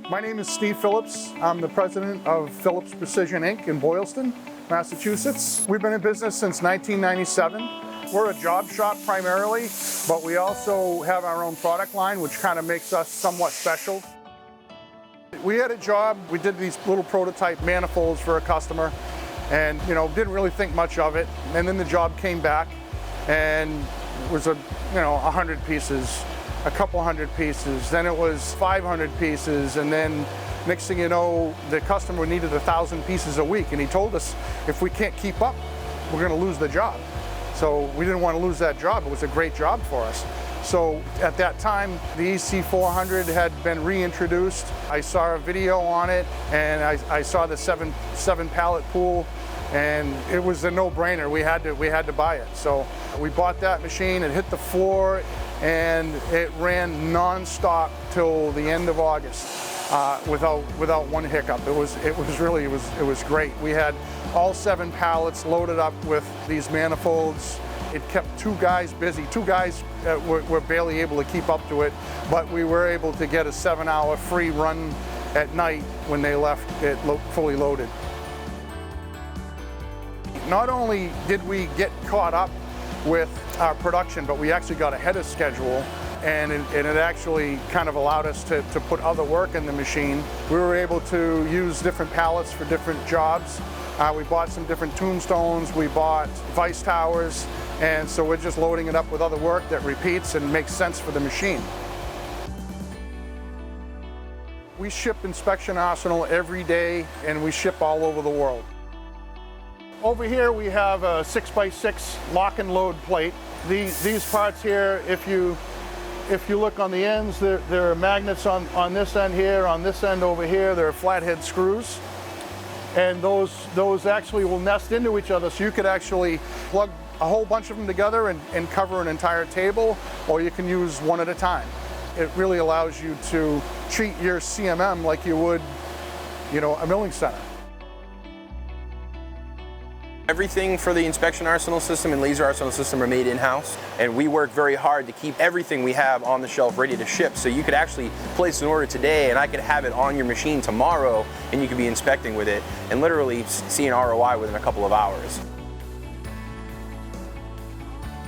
My name is Steve Phillips. I'm the president of Phillips Precision Inc. in Boylston, Massachusetts. We've been in business since 1997. We're a job shop primarily, but we also have our own product line, which kind of makes us somewhat special. We had a job, we did these little prototype manifolds for a customer and didn't really think much of it. And then the job came back and it was 100 pieces, a couple hundred pieces, then it was 500 pieces, and then next thing you know, the customer needed 1,000 pieces a week, and he told us if we can't keep up, we're going to lose the job. So we didn't want to lose that job. It was a great job for us. So at that time, the EC400 had been reintroduced. I saw a video on it, and I saw the seven pallet pool, and it was a no-brainer. We had to buy it. So we bought that machine. It hit the floor, and it ran non-stop till the end of August without one hiccup. It was great. We had all 7 pallets loaded up with these manifolds. It kept 2 guys busy. 2 guys were barely able to keep up to it, but we were able to get a 7-hour free run at night when they left it fully loaded. Not only did we get caught up with our production, but we actually got ahead of schedule, and it actually kind of allowed us to put other work in the machine. We were able to use different pallets for different jobs. We bought some different tombstones, we bought vice towers, and so we're just loading it up with other work that repeats and makes sense for the machine. We ship Inspection Arsenal every day, and we ship all over the world. Over here we have a 6x6 lock and load plate. These parts here, if you look on the ends, there are magnets on this end here, on this end over here, there are flathead screws. And those actually will nest into each other, so you could actually plug a whole bunch of them together and cover an entire table, or you can use one at a time. It really allows you to treat your CMM like you would, a milling center. Everything for the Inspection Arsenal system and Laser Arsenal system are made in-house, and we work very hard to keep everything we have on the shelf ready to ship. So you could actually place an order today and I could have it on your machine tomorrow, and you could be inspecting with it and literally see an ROI within a couple of hours.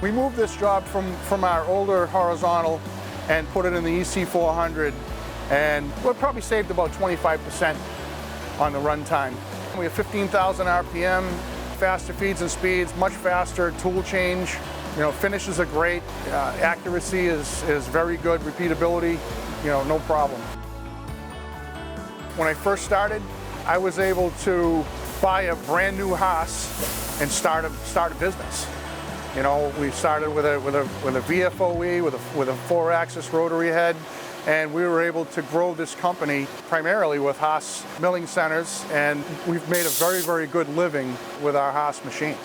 We moved this job from our older horizontal and put it in the EC400, and we probably saved about 25% on the run time. We have 15,000 RPM, faster feeds and speeds, much faster tool change. Finishes are great, accuracy is very good, repeatability, no problem. When I first started, I was able to buy a brand new Haas and start a business. We started with a VFOE, with a 4-axis rotary head, and we were able to grow this company primarily with Haas milling centers, and we've made a very, very good living with our Haas machines.